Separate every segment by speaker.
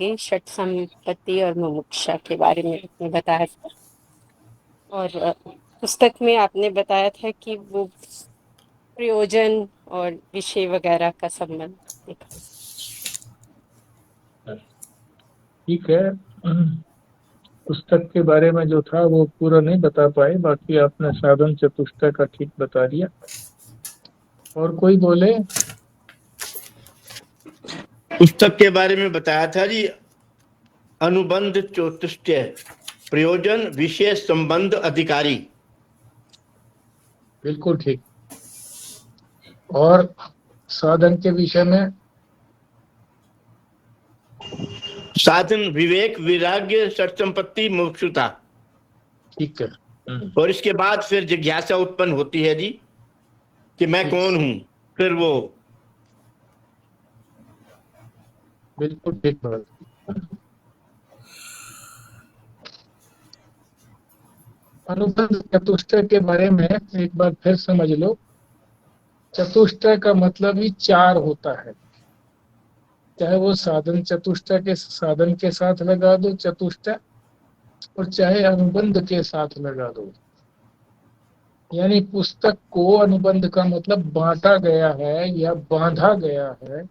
Speaker 1: ये षट संपत्ति और मुमुक्षा के बारे में आपने बताया था। और पुस्तक में आपने बताया था कि वो प्रयोजन और विषय वगैरह का संबंध देखा।
Speaker 2: ठीक है। पुस्तक के बारे में जो था वो पूरा नहीं बता पाए, बाकी आपने साधन चतुष्टय का ठीक बता दिया। और कोई बोले?
Speaker 3: पुस्तक के बारे में बताया था जी, अनुबंध चतुष्टय, प्रयोजन, विषय, संबंध, अधिकारी।
Speaker 2: बिल्कुल ठीक। और साधन के विषय में
Speaker 3: साधन विवेक, वैराग्य, षट संपत्ति, मुमुक्षुता।
Speaker 2: ठीक है।
Speaker 3: और इसके बाद फिर जिज्ञासा उत्पन्न होती है जी कि मैं कौन हूं। फिर वो
Speaker 2: बिल्कुल ठीक बात। अनुबंध चतुष्टय के बारे में एक बार फिर समझ लो। चतुष्टय का मतलब ही चार होता है, चाहे वो साधन चतुष्टय के साधन के साथ लगा दो चतुष्टय, और चाहे अनुबंध के साथ लगा दो। यानी पुस्तक को अनुबंध का मतलब बांटा गया है या बांधा गया है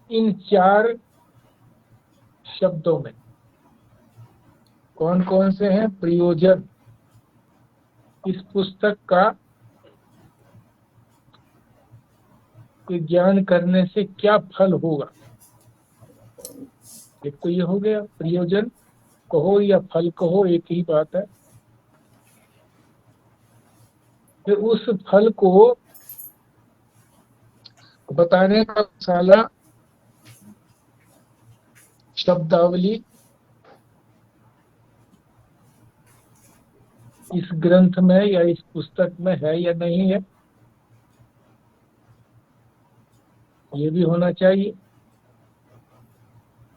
Speaker 2: इन चार शब्दों में। कौन कौन से हैं? प्रयोजन, इस पुस्तक का ज्ञान करने से क्या फल होगा। एक तो ये हो गया, प्रयोजन कहो या फल कहो एक ही बात है। फिर उस फल को बताने का मसाला शब्दावली इस ग्रंथ में या इस पुस्तक में है या नहीं है, ये भी होना चाहिए।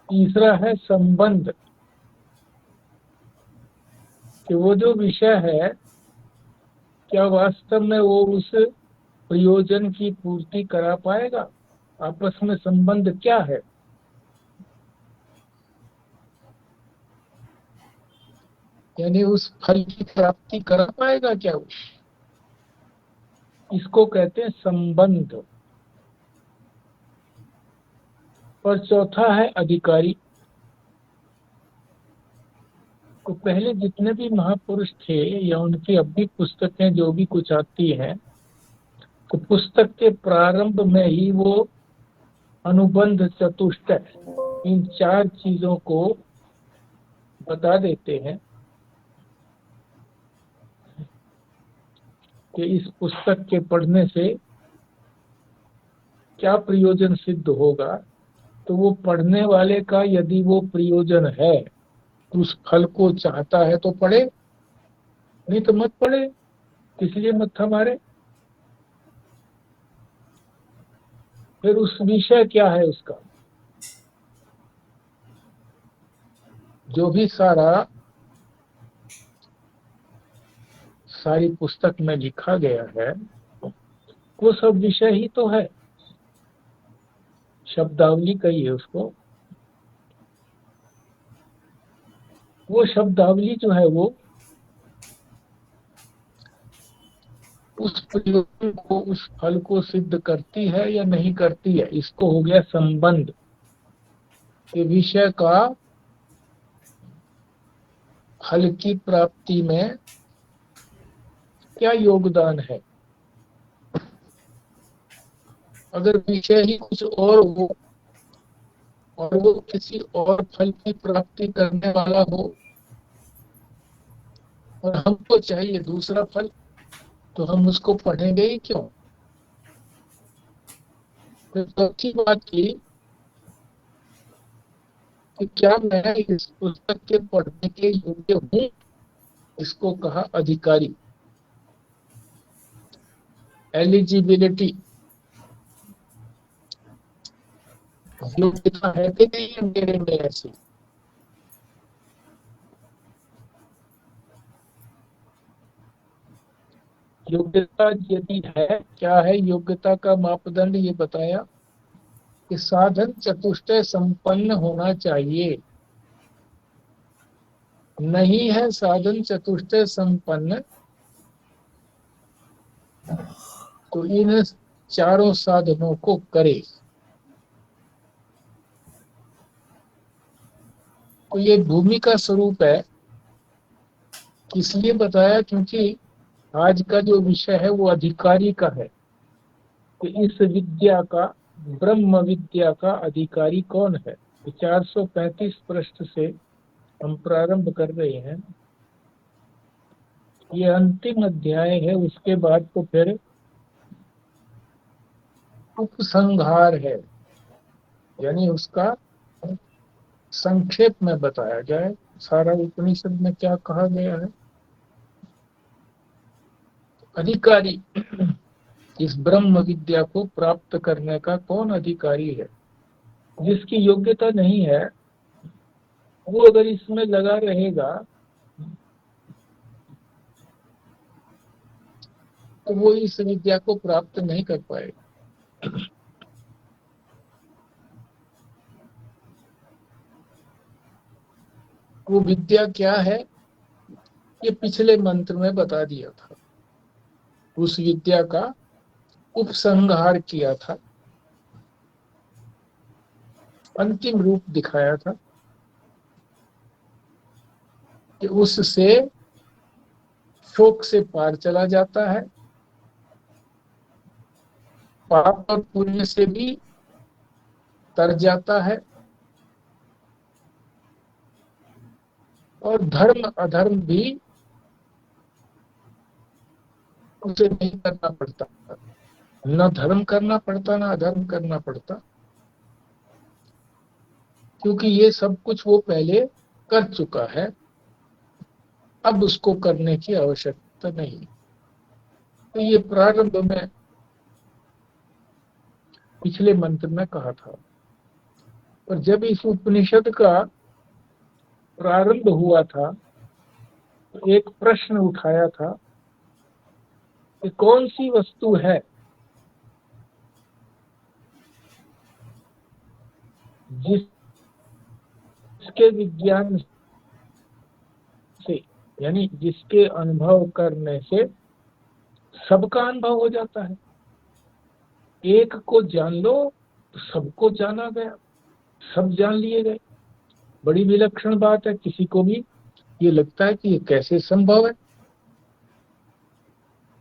Speaker 2: तीसरा है संबंध, कि वो जो विषय है क्या वास्तव में वो उस प्रयोजन की पूर्ति करा पाएगा, आपस में संबंध क्या है। यानी उस फल की प्राप्ति करा पाएगा क्या वो, इसको कहते हैं संबंध। और चौथा है अधिकारी। तो पहले जितने भी महापुरुष थे या उनकी अब भी पुस्तकें जो भी कुछ आती हैं, तो पुस्तक के प्रारंभ में ही वो अनुबंध चतुष्टय इन चार चीजों को बता देते हैं कि इस पुस्तक के पढ़ने से क्या प्रयोजन सिद्ध होगा। तो वो पढ़ने वाले का यदि वो प्रयोजन है, उस फल को चाहता है तो पढ़े, नहीं तो मत पढ़े, इसलिए मत्था मारे। फिर उस विषय क्या है उसका, जो भी सारी पुस्तक में लिखा गया है वो सब विषय ही तो है। शब्दावली कही है उसको। वो शब्दावली जो है वो उस प्रयोजन को, उस फल को सिद्ध करती है या नहीं करती है, इसको हो गया संबंध। ये विषय का फल की प्राप्ति में क्या योगदान है। अगर विषय ही कुछ और हो और वो किसी और फल की प्राप्ति करने वाला हो और हमको चाहिए दूसरा फल, तो हम उसको पढ़ेंगे ही क्यों। फिर चौथी बात की कि क्या मैं इस पुस्तक के पढ़ने के योग्य हूँ, इसको कहा अधिकारी, एलिजिबिलिटी। योग्यता है कि नहीं है मेरे में ऐसी। योग्यता यदि है, क्या है योग्यता का मापदंड ये बताया कि साधन चतुष्टय संपन्न होना चाहिए। नहीं है साधन चतुष्टय संपन्न तो इन चारों साधनों को करे। तो ये भूमि का स्वरूप है। इसलिए बताया क्योंकि आज का जो विषय है वो अधिकारी का है। तो इस विद्या का, ब्रह्म विद्या का अधिकारी कौन है? तो 435 पृष्ठ से हम प्रारंभ कर रहे हैं। ये अंतिम अध्याय है। उसके बाद तो फिर उपसंहार है, यानी उसका संक्षेप में बताया जाए सारा उपनिषद में क्या कहा गया है। अधिकारी, इस ब्रह्म विद्या को प्राप्त करने का कौन अधिकारी है? जिसकी योग्यता नहीं है वो अगर इसमें लगा रहेगा तो वो इस विद्या को प्राप्त नहीं कर पाएगा। वो विद्या क्या है ये पिछले मंत्र में बता दिया था। उस विद्या का उपसंहार किया था, अंतिम रूप दिखाया था कि उससे शोक से पार चला जाता है, पाप और पुण्य से भी तर जाता है, और धर्म अधर्म भी उसे नहीं करना पड़ता। न धर्म करना पड़ता, न अधर्म करना पड़ता, क्योंकि ये सब कुछ वो पहले कर चुका है। अब उसको करने की आवश्यकता नहीं। तो ये प्रारंभ में पिछले मंत्र में कहा था। और जब इस उपनिषद का प्रारंभ हुआ था तो एक प्रश्न उठाया था कि कौन सी वस्तु है जिसके विज्ञान से, यानी जिसके अनुभव करने से सबका अनुभव हो जाता है। एक को जान लो तो सबको जाना गया, सब जान लिए गए। बड़ी विलक्षण बात है। किसी को भी ये लगता है कि ये कैसे संभव है।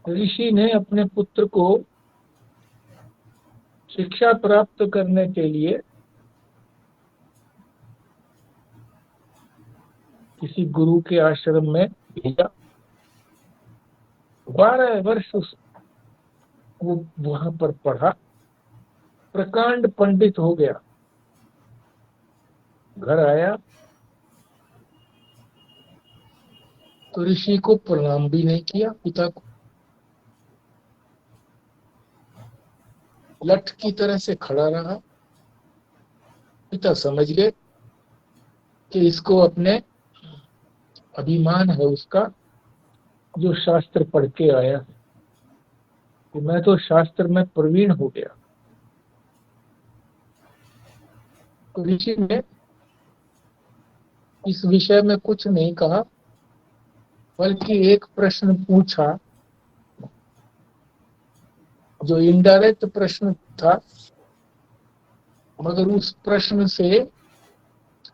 Speaker 2: ऋषि ने अपने पुत्र को शिक्षा प्राप्त करने के लिए किसी गुरु के आश्रम में भेजा। 12 वर्ष वो वहां पर पढ़ा, प्रकांड पंडित हो गया। घर आया तो ऋषि को प्रणाम भी नहीं किया, पिता को। लठ की तरह से खड़ा रहा। पिता समझ गए कि इसको अपने अभिमान है उसका, जो शास्त्र पढ़ के आया, कि मैं तो शास्त्र में प्रवीण हो गया। तो ऋषि ने इस विषय में कुछ नहीं कहा, बल्कि एक प्रश्न पूछा जो इनडायरेक्ट प्रश्न था, मगर उस प्रश्न से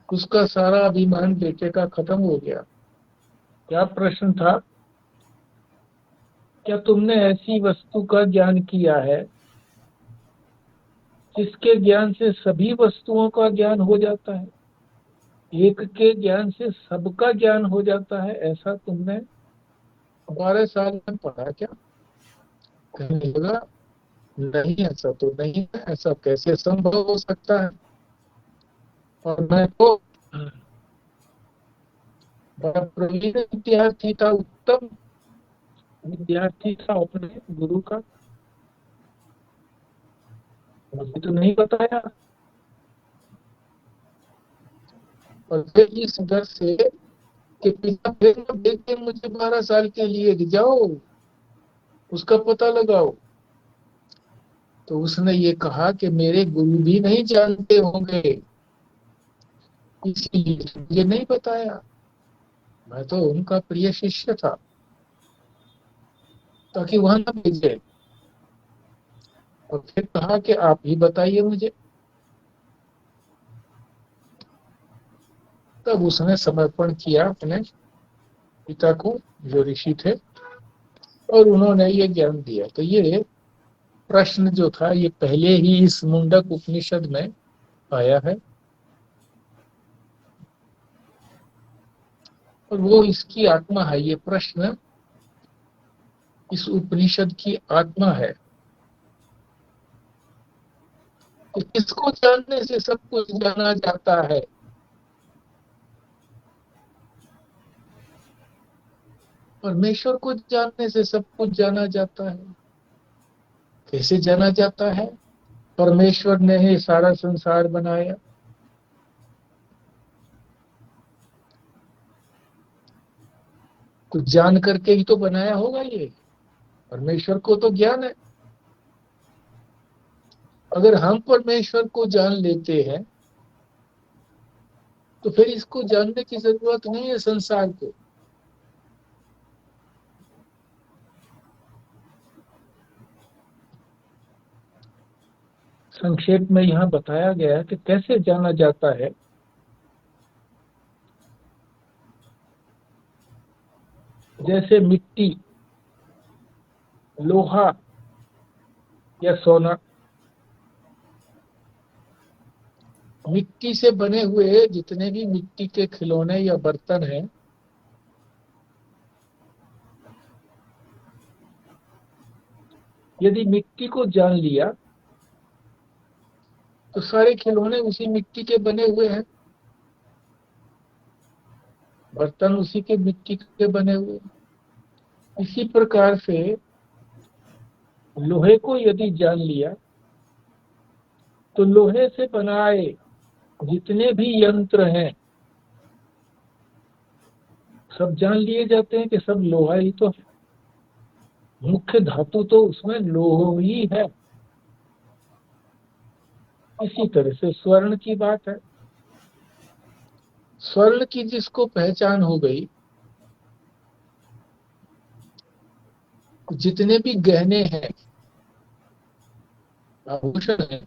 Speaker 2: उसका सारा अभिमान बेटे का खत्म हो गया। क्या प्रश्न था? क्या तुमने ऐसी वस्तु का ज्ञान किया है जिसके ज्ञान से सभी वस्तुओं का ज्ञान हो जाता है? एक के ज्ञान से सबका ज्ञान हो जाता है, ऐसा तुमने 12 साल में पढ़ा क्या? कहने लगा, नहीं, ऐसा तो नहीं है। ऐसा कैसे संभव हो सकता है? और मैं तो बड़ा प्रवीण विद्यार्थी था, उत्तम विद्यार्थी था अपने गुरु का, मुझे तो नहीं बताया। और फिर इस डर से कि पिता फिर मत भेज दे मुझे 12 साल के लिए, कि जाओ उसका पता लगाओ। तो उसने ये कहा कि मेरे गुरु भी नहीं जानते होंगे, इसलिए मुझे नहीं बताया, मैं तो उनका प्रिय शिष्य था, ताकि वहां न भेजे। और फिर कहा कि आप ही बताइए मुझे। तब उसने समर्पण किया अपने पिता को, जो ऋषि थे, और उन्होंने ये ज्ञान दिया। तो ये प्रश्न जो था ये पहले ही इस मुंडक उपनिषद में आया है, और वो इसकी आत्मा है। ये प्रश्न इस उपनिषद की आत्मा है। तो किसको जानने से सब कुछ जाना जाता है? परमेश्वर को जानने से सब कुछ जाना जाता है। कैसे जाना जाता है? परमेश्वर ने ही सारा संसार बनाया। कुछ जान करके ही तो बनाया होगा ये। परमेश्वर को तो ज्ञान है। अगर हम परमेश्वर को जान लेते हैं तो फिर इसको जानने की जरूरत नहीं है संसार को। संक्षेप में यहाँ बताया गया है कि कैसे जाना जाता है। जैसे मिट्टी, लोहा या सोना, मिट्टी से बने हुए जितने भी मिट्टी के खिलौने या बर्तन हैं, यदि मिट्टी को जान लिया तो सारे खिलौने उसी मिट्टी के बने हुए हैं, बर्तन उसी के मिट्टी के बने हुए हैं। इसी प्रकार से लोहे को यदि जान लिया तो लोहे से बनाए जितने भी यंत्र हैं सब जान लिए जाते हैं कि सब लोहा ही तो है। मुख्य धातु तो उसमें लोह ही है। इसी तरह से स्वर्ण की बात है। स्वर्ण की जिसको पहचान हो गई, जितने भी गहने हैं, आभूषण हैं,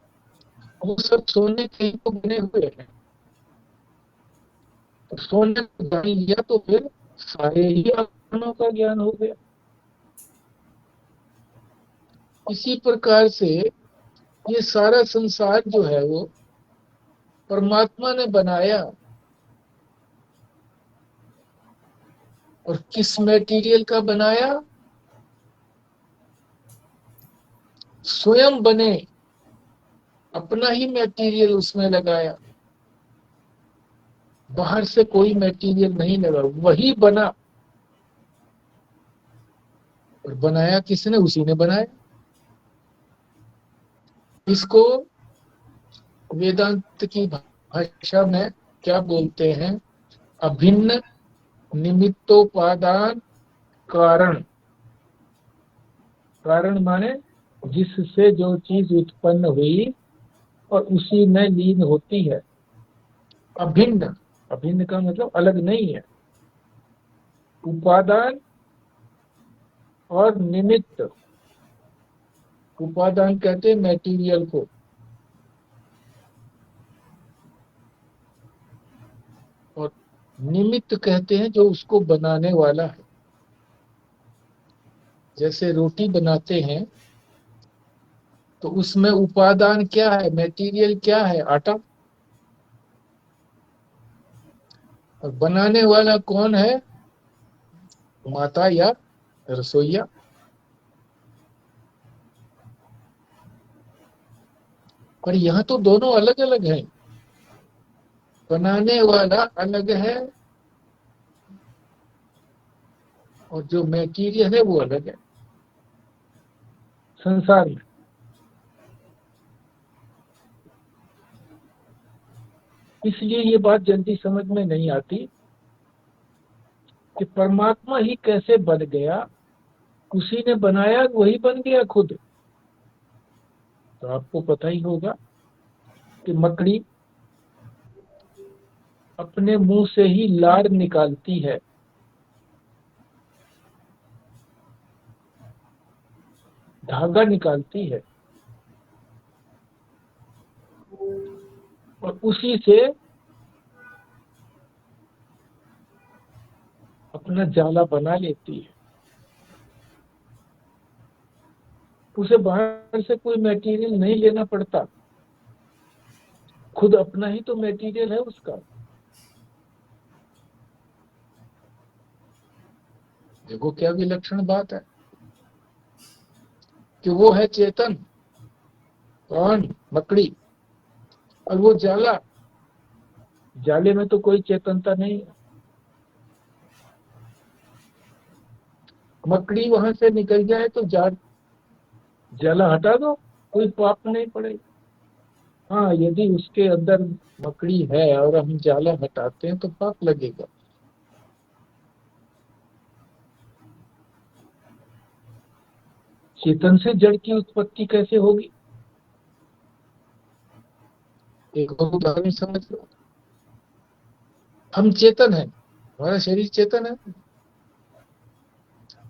Speaker 2: वो सब सोने के ही तो बने हुए हैं। तो सोने को जान लिया तो फिर सारे ही आभूषणों का ज्ञान हो गया। इसी प्रकार से ये सारा संसार जो है वो परमात्मा ने बनाया, और किस मटेरियल का बनाया? स्वयं बने, अपना ही मटेरियल उसमें लगाया, बाहर से कोई मटेरियल नहीं लगा, वही बना। और बनाया किसने? उसी ने बनाया। इसको वेदांत की भाषा में क्या बोलते हैं? अभिन्न निमित्तोपादान कारण। कारण माने जिससे जो चीज उत्पन्न हुई और उसी में लीन होती है। अभिन्न, अभिन्न का मतलब अलग नहीं है। उपादान और निमित्त, उपादान कहते हैं मटेरियल को, और निमित्त कहते हैं जो उसको बनाने वाला है। जैसे रोटी बनाते हैं तो उसमें उपादान क्या है? मटेरियल क्या है? आटा। और बनाने वाला कौन है? माता या रसोईया। पर यहाँ तो दोनों अलग अलग हैं। बनाने वाला अलग है और जो मटेरियल है वो अलग है संसार में। इसलिए ये बात जल्दी समझ में नहीं आती कि परमात्मा ही कैसे बन गया। उसी ने बनाया, वही बन गया खुद। तो आपको पता ही होगा कि मकड़ी अपने मुंह से ही लार निकालती है, धागा निकालती है, और उसी से अपना जाला बना लेती है। उसे बाहर से कोई मटेरियल नहीं लेना पड़ता, खुद अपना ही तो मटेरियल है उसका। देखो क्या विलक्षण बात है कि वो है चेतन, कौन? मकड़ी, और वो जाला, जाले में तो कोई चेतनता नहीं है। मकड़ी वहां से निकल जाए तो जाला हटा दो, कोई पाप नहीं पड़ेगा। हाँ, यदि उसके अंदर मकड़ी है और हम जाला हटाते हैं तो पाप लगेगा। चेतन से जड़ की उत्पत्ति कैसे होगी? एक और उदाहरण समझ लो। हम चेतन है, हमारा शरीर चेतन है,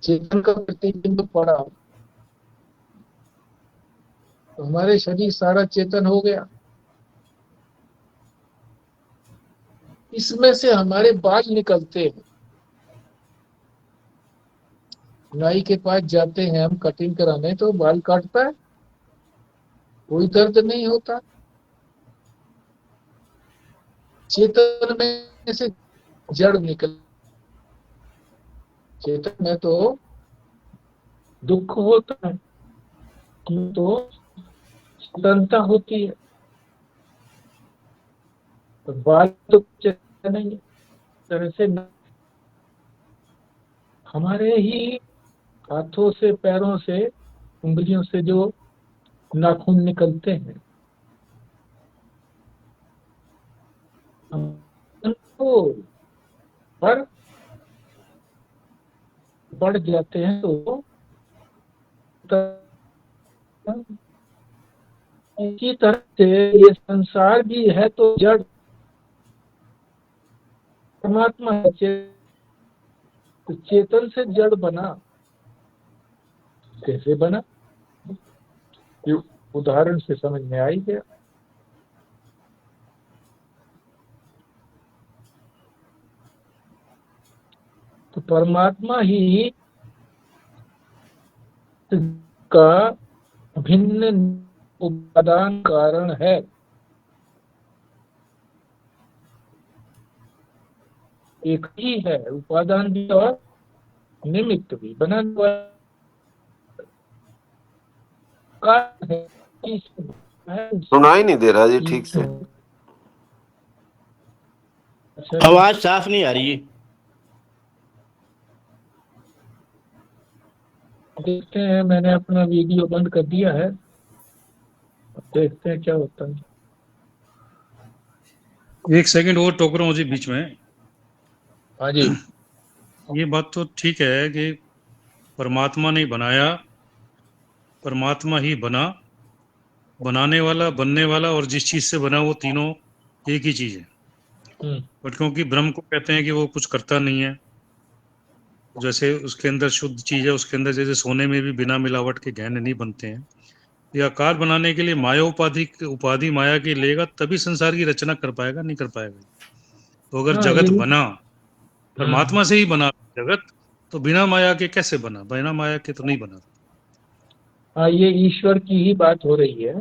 Speaker 2: चेतन का प्रतिबिंब पड़ा तो हमारे शरीर सारा चेतन हो गया। इसमें से हमारे बाल निकलते हैं, नाई के पास जाते हैं हम कटिंग कराने तो बाल काटता है, कोई दर्द नहीं होता। चेतन में से जड़ निकल, चेतन में तो दुख होता है, तो चेतनता होती है, तो बाल तो चेतन नहीं है। तरह से हमारे ही हाथों से, पैरों से, उंगलियों से जो नाखून निकलते हैं, तो पर बढ़ जाते हैं तो इसी तरह से ये संसार भी है तो जड़, परमात्मा है, तो चेतन से जड़ बना, कैसे बना? ये उदाहरण से समझ में आ ही गया। तो परमात्मा ही का भिन्न उपादान कारण है। एक ही है, उपादान भी और निमित्त भी, बनाने वाला कारण है।
Speaker 4: सुनाई नहीं दे रहा जी ठीक से।
Speaker 2: अच्छा,
Speaker 3: आवाज साफ नहीं आ रही है।
Speaker 2: देखते हैं, मैंने अपना वीडियो बंद कर दिया है, अब देखते हैं क्या होता है।
Speaker 5: एक सेकंड और टोक रहा हूँ जी बीच में।
Speaker 2: हाँ जी।
Speaker 5: ये बात तो ठीक है कि परमात्मा ने बनाया, परमात्मा ही बना, बनाने वाला, बनने वाला और जिस चीज से बना वो तीनों एक ही चीज है। बट क्योंकि ब्रह्म को कहते हैं कि वो कुछ करता नहीं है, जैसे उसके अंदर शुद्ध चीज है, उसके अंदर जैसे सोने में भी बिना मिलावट के गहने नहीं बनते हैं, ये आकार बनाने के लिए माया उपाधि माया की लेगा तभी संसार की रचना कर पाएगा, नहीं कर पाएगा। तो अगर
Speaker 2: हाँ,
Speaker 5: जगत
Speaker 2: ये
Speaker 5: बना परमात्मा से ही बना जगत, तो बिना माया के कैसे बना? बिना माया के तो नहीं बना।
Speaker 2: हाँ, ये ईश्वर की ही बात हो रही है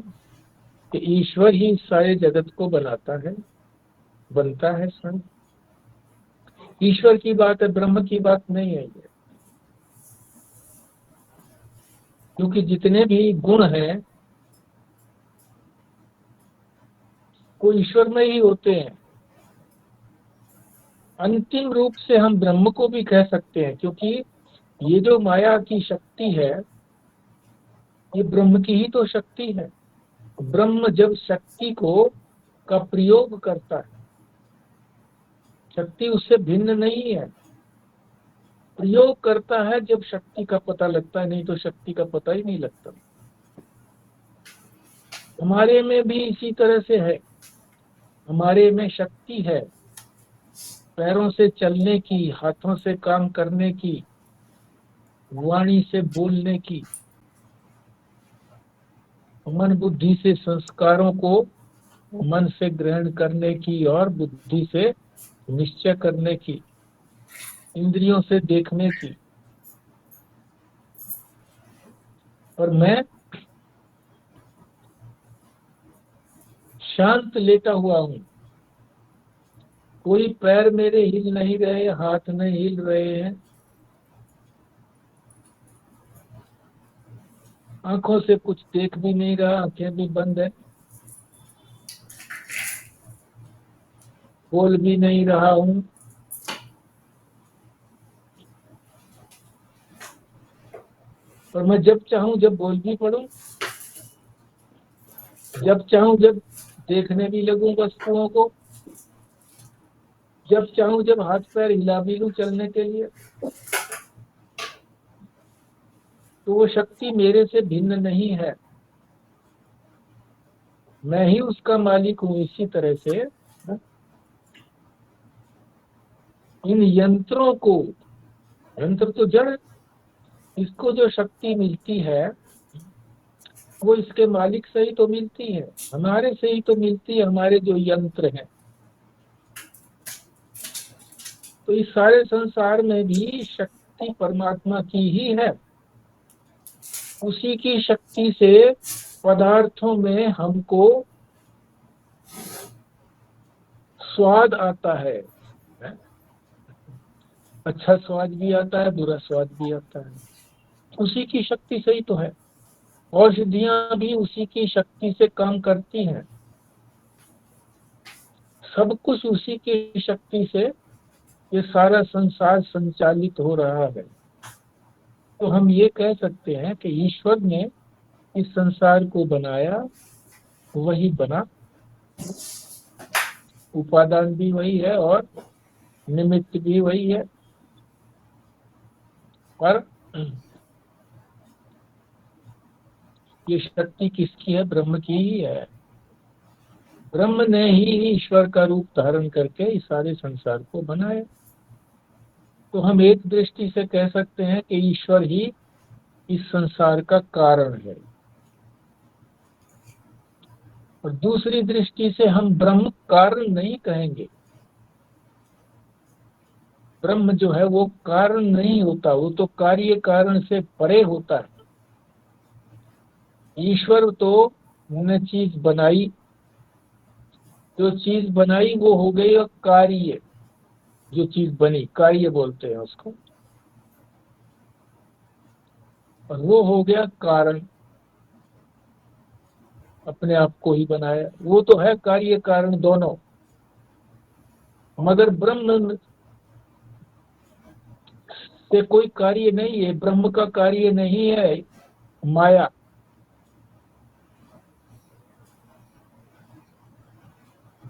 Speaker 2: कि ईश्वर ही सारे जगत को बनाता है, बनता है स्वयं। ईश्वर की बात है, ब्रह्म की बात नहीं है ये। क्योंकि जितने भी गुण हैं वो ईश्वर में ही होते हैं। अंतिम रूप से हम ब्रह्म को भी कह सकते हैं, क्योंकि ये जो माया की शक्ति है ये ब्रह्म की ही तो शक्ति है। ब्रह्म जब शक्ति को का प्रयोग करता है, शक्ति उससे भिन्न नहीं है, प्रयोग करता है जब शक्ति का पता लगता है, नहीं तो शक्ति का पता ही नहीं लगता। हमारे में भी इसी तरह से है। हमारे में शक्ति है पैरों से चलने की, हाथों से काम करने की, वाणी से बोलने की, मन बुद्धि से संस्कारों को मन से ग्रहण करने की और बुद्धि से निश्चय करने की, इंद्रियों से देखने की। और मैं शांत लेटा हुआ हूं, कोई पैर मेरे हिल नहीं रहे, हाथ नहीं हिल रहे हैं, आंखों से कुछ देख भी नहीं रहा, आंखें भी बंद है, बोल भी नहीं रहा हूं। और मैं जब चाहूं जब बोल भी पड़ूं, जब चाहूं जब देखने भी लगूं वस्तुओं को, जब चाहूं जब हाथ पैर हिला भी लूं चलने के लिए, तो वो शक्ति मेरे से भिन्न नहीं है, मैं ही उसका मालिक हूं। इसी तरह से इन यंत्रों को, यंत्र तो जड़, इसको जो शक्ति मिलती है वो इसके मालिक से ही तो मिलती है, हमारे से ही तो मिलती है, हमारे जो यंत्र हैं। तो इस सारे संसार में भी शक्ति परमात्मा की ही है, उसी की शक्ति से पदार्थों में हमको स्वाद आता है, अच्छा स्वाद भी आता है, बुरा स्वाद भी आता है, उसी की शक्ति से ही तो है। औषधियां भी उसी की शक्ति से काम करती हैं, सब कुछ उसी की शक्ति से ये सारा संसार संचालित हो रहा है। तो हम ये कह सकते हैं कि ईश्वर ने इस संसार को बनाया, वही बना, उपादान भी वही है और निमित्त भी वही है। पर ये शक्ति किसकी है? ब्रह्म की ही है। ब्रह्म ने ही ईश्वर का रूप धारण करके इस सारे संसार को बनाया। तो हम एक दृष्टि से कह सकते हैं कि ईश्वर ही इस संसार का कारण है, और दूसरी दृष्टि से हम ब्रह्म कारण नहीं कहेंगे। ब्रह्म जो है वो कारण नहीं होता, वो तो कार्य कारण से परे होता है। ईश्वर तो ने चीज बनाई, जो चीज बनाई वो हो गई और कार्य, जो चीज बनी कार्य बोलते हैं उसको, और वो हो गया कारण, अपने आप को ही बनाया, वो तो है कार्य कारण दोनों। मगर ब्रह्म से कोई कार्य नहीं है, ब्रह्म का कार्य नहीं है माया।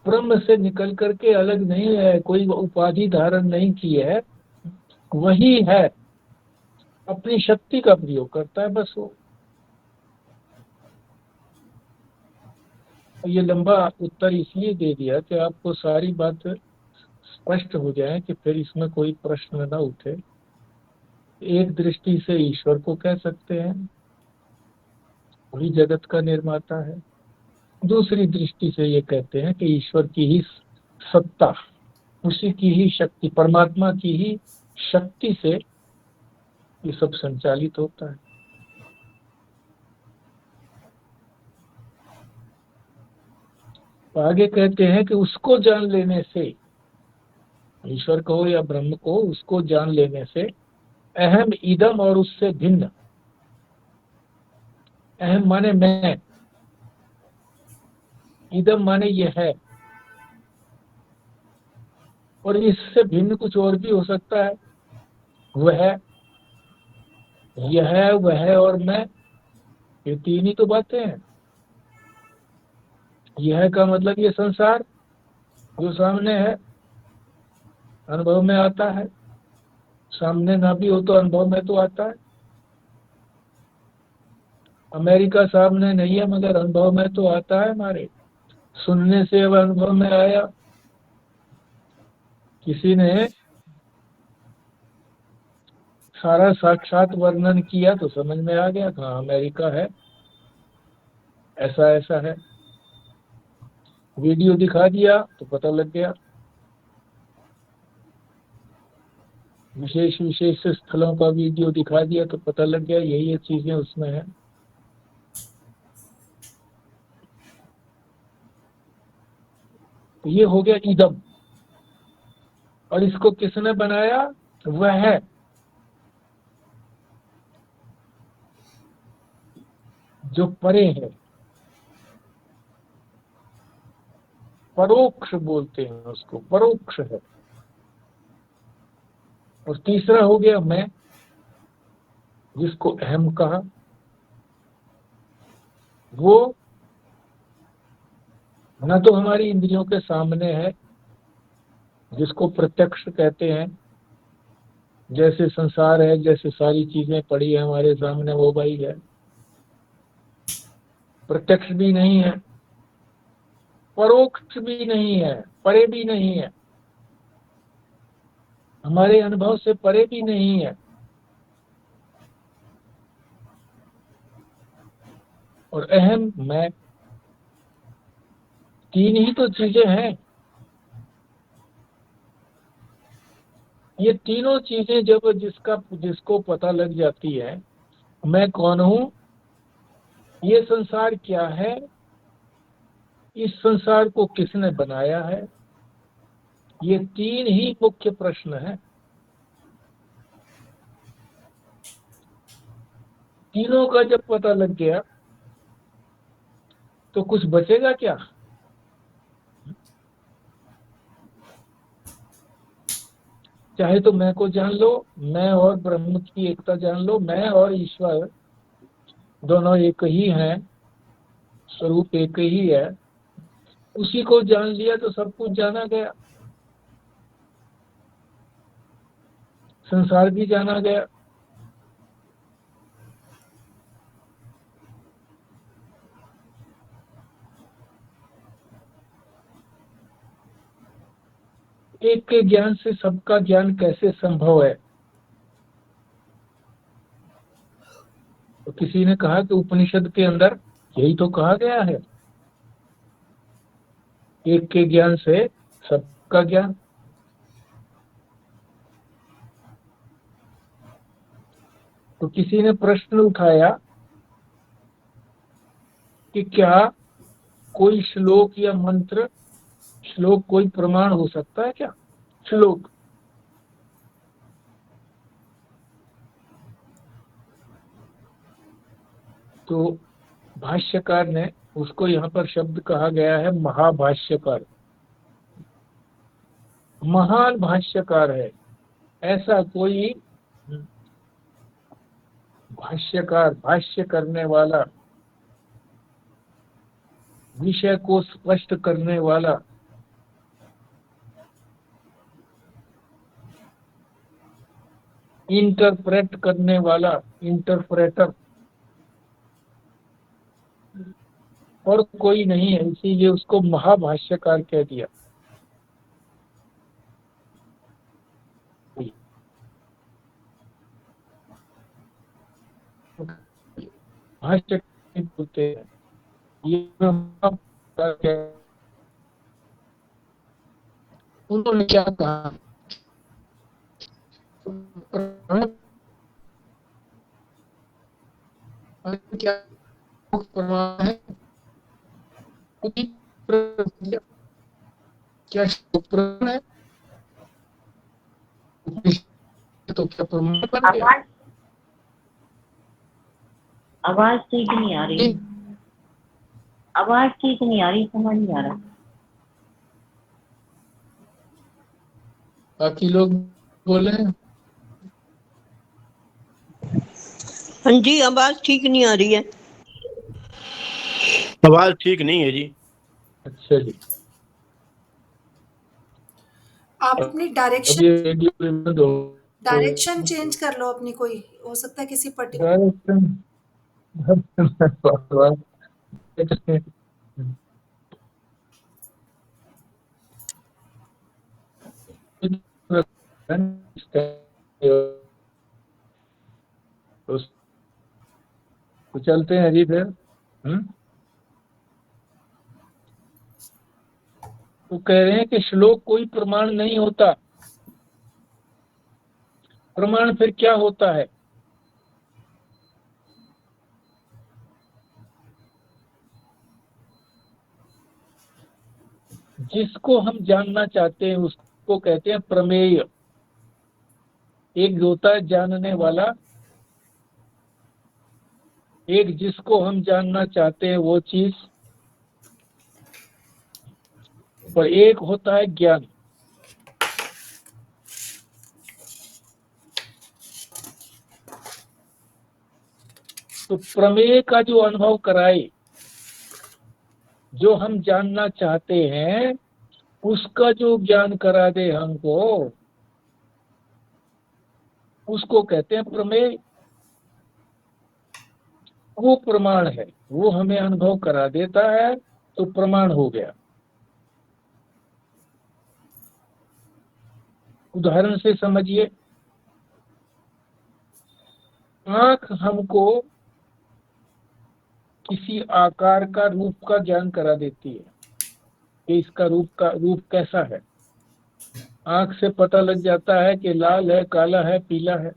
Speaker 2: ब्रह्म से निकल करके अलग नहीं है, कोई उपाधि धारण नहीं की है, वही है, अपनी शक्ति का प्रयोग करता है बस वो। ये लंबा उत्तर इसलिए दे दिया कि आपको सारी बात स्पष्ट हो जाए, कि फिर इसमें कोई प्रश्न न उठे। एक दृष्टि से ईश्वर को कह सकते हैं, वही जगत का निर्माता है। दूसरी दृष्टि से ये कहते हैं कि ईश्वर की ही सत्ता, उसी की ही शक्ति, परमात्मा की ही शक्ति से ये सब संचालित होता है। आगे कहते हैं कि उसको जान लेने से, ईश्वर को या ब्रह्म को, उसको जान लेने से अहम इदम और उससे भिन्न, अहम माने मैं, इदम माने ये है, और इससे भिन्न कुछ और भी हो सकता है। वह, यह, वह और मैं, ये तीन ही तो बातें हैं। यह का मतलब ये संसार जो सामने है, अनुभव में आता है, सामने ना भी हो तो अनुभव में तो आता है। अमेरिका सामने नहीं है मगर अनुभव में तो आता है हमारे, सुनने से अब अनुभव में आया। किसी ने सारा साक्षात वर्णन किया तो समझ में आ गया, हाँ अमेरिका है, ऐसा ऐसा है। वीडियो दिखा दिया तो पता लग गया। विशेष विशेष स्थलों का वीडियो दिखा दिया तो पता लग गया यही ये चीजें उसमें है। तो ये हो गया इदम। और इसको किसने बनाया? वह है जो परे है, परोक्ष बोलते हैं उसको, परोक्ष है। और तीसरा हो गया मैं, जिसको अहम कहा, वो न तो हमारी इंद्रियों के सामने है, जिसको प्रत्यक्ष कहते हैं। जैसे संसार है, जैसे सारी चीजें पड़ी है हमारे सामने, वो भाई है, प्रत्यक्ष भी नहीं है, परोक्ष भी नहीं है, परे भी नहीं है, हमारे अनुभव से परे भी नहीं है। और अहम मैं, तीन ही तो चीजें हैं। ये तीनों चीजें जब जिसको पता लग जाती है, मैं कौन हूं, ये संसार क्या है, इस संसार को किसने बनाया है, ये तीन ही मुख्य प्रश्न हैं। तीनों का जब पता लग गया तो कुछ बचेगा क्या? चाहे तो मैं को जान लो, मैं और ब्रह्म की एकता जान लो, मैं और ईश्वर दोनों एक ही हैं, स्वरूप एक ही है, उसी को जान लिया तो सब कुछ जाना गया, संसार भी जाना गया। एक के ज्ञान से सबका ज्ञान कैसे संभव है? तो किसी ने कहा कि उपनिषद के अंदर यही तो कहा गया है, एक के ज्ञान से सबका ज्ञान। तो किसी ने प्रश्न उठाया कि क्या कोई श्लोक या मंत्र, श्लोक कोई प्रमाण हो सकता है क्या? श्लोक तो भाष्यकार ने उसको यहाँ पर शब्द कहा गया है महाभाष्यकार, महान भाष्यकार है। ऐसा कोई भाष्यकार, भाष्य करने वाला, विषय को स्पष्ट करने वाला, इंटरप्रेट करने वाला, इंटरप्रेटर और कोई नहीं है, इसीलिए उसको महाभाष्यकार कह दिया। भाष्य बोलते हैं ये उन्होंने क्या कहा? क्या प्रमाण है? क्या प्रमाण है? तो क्या प्रमाण बन गया?
Speaker 6: आवाज ठीक नहीं आ रही, आवाज ठीक नहीं आ रही, समझ नहीं आ रहा।
Speaker 2: बाकी लोग बोले
Speaker 7: हाँ जी, आवाज ठीक नहीं आ रही है।
Speaker 3: आवाज ठीक नहीं है जी।
Speaker 2: अच्छा जी,
Speaker 8: आप अपनी
Speaker 2: अब ये रेडियो बंद हो,
Speaker 8: डायरेक्शन चेंज कर लो अपनी, कोई हो सकता है किसी पर्टिकुलर।
Speaker 2: डायरेक्शन तो चलते हैं जी फिर। तो कह रहे हैं कि श्लोक कोई प्रमाण नहीं होता। प्रमाण फिर क्या होता है? जिसको हम जानना चाहते हैं उसको कहते हैं प्रमेय। एक होता है जानने वाला, एक जिसको हम जानना चाहते हैं वो चीज, और एक होता है ज्ञान। तो प्रमेय का जो अनुभव कराए, जो हम जानना चाहते हैं उसका जो ज्ञान करा दे हमको, उसको कहते हैं प्रमेय। वो प्रमाण है, वो हमें अनुभव करा देता है तो प्रमाण हो गया। उदाहरण से समझिए, आंख हमको किसी आकार का, रूप का ज्ञान करा देती है कि इसका रूप कैसा है। आंख से पता लग जाता है कि लाल है, काला है, पीला है।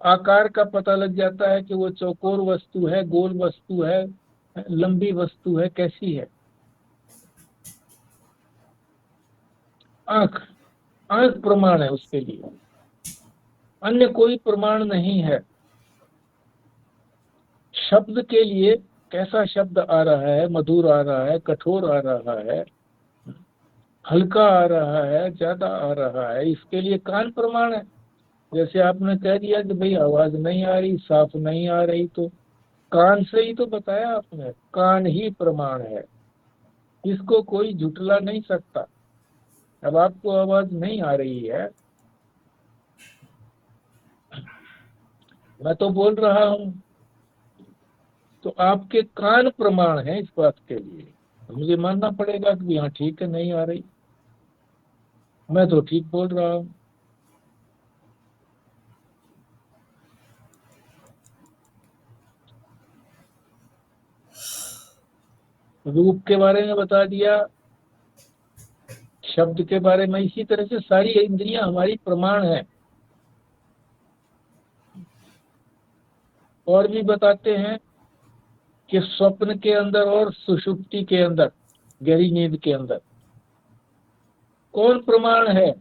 Speaker 2: आकार का पता लग जाता है कि वो चौकोर वस्तु है, गोल वस्तु है, लंबी वस्तु है, कैसी है। आंख आंख प्रमाण है उसके लिए, अन्य कोई प्रमाण नहीं है। शब्द के लिए कैसा शब्द आ रहा है, मधुर आ रहा है, कठोर आ रहा है, हल्का आ रहा है, ज्यादा आ रहा है, इसके लिए कान प्रमाण है। जैसे आपने कह दिया कि भाई आवाज नहीं आ रही, साफ नहीं आ रही, तो कान से ही तो बताया आपने, कान ही प्रमाण है, इसको कोई झुटला नहीं सकता। अब आपको आवाज नहीं आ रही है, मैं तो बोल रहा हूं, तो आपके कान प्रमाण है इस बात के लिए। तो मुझे मानना पड़ेगा कि हाँ ठीक है, नहीं आ रही, मैं तो ठीक बोल रहा हूं। रूप के बारे में बता दिया, शब्द के बारे में, इसी तरह से सारी इंद्रियां हमारी प्रमाण है। और भी बताते हैं कि स्वप्न के अंदर और सुषुप्ति के अंदर, गहरी नींद के अंदर कौन प्रमाण है?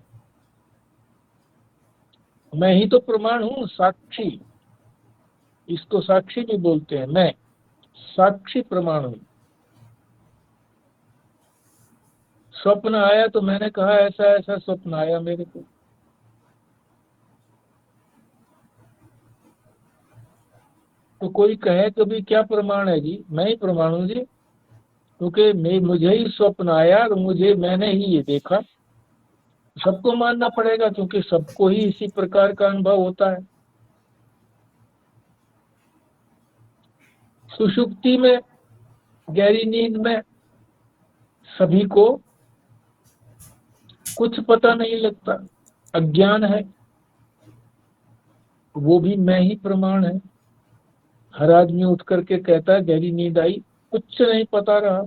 Speaker 2: मैं ही तो प्रमाण हूं, साक्षी। इसको साक्षी भी बोलते हैं। मैं साक्षी प्रमाण हूं। स्वप्न आया तो मैंने कहा ऐसा ऐसा स्वप्न आया मेरे को, तो कोई कहे तो भी क्या प्रमाण है जी? मैं ही प्रमाण हूं जी, क्योंकि मुझे ही स्वप्न आया और मैंने ही ये देखा। सबको मानना पड़ेगा क्योंकि सबको ही इसी प्रकार का अनुभव होता है। सुषुप्ति में, गहरी नींद में सभी को कुछ पता नहीं लगता, अज्ञान है, वो भी मैं ही प्रमाण है। हर आदमी उठ करके कहता है गहरी नींद आई, कुछ नहीं पता रहा,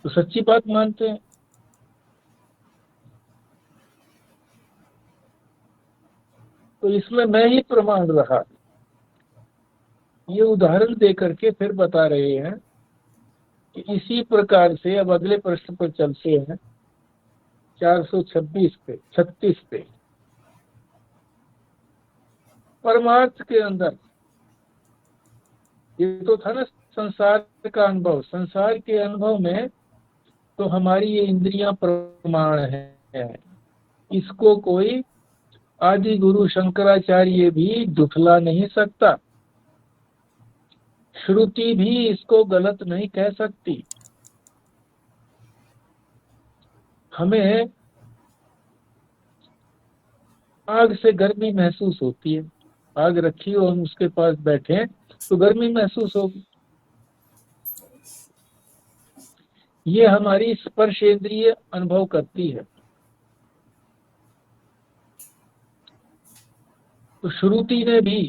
Speaker 2: तो सच्ची बात मानते हैं। तो इसमें मैं ही प्रमाण रहा। ये उदाहरण दे करके फिर बता रहे हैं कि इसी प्रकार से अब अगले प्रश्न पर चलते हैं, 436 पे। परमार्थ के अंदर ये तो था ना संसार का अनुभव। संसार के अनुभव में तो हमारी ये इंद्रियां प्रमाण है, इसको कोई आदि गुरु शंकराचार्य भी दुखला नहीं सकता, श्रुति भी इसको गलत नहीं कह सकती। हमें आग से गर्मी महसूस होती है, आग रखी हो, हम उसके पास बैठे तो गर्मी महसूस होगी। ये हमारी स्पर्श इंद्रिय अनुभव करती है। तो श्रुति ने भी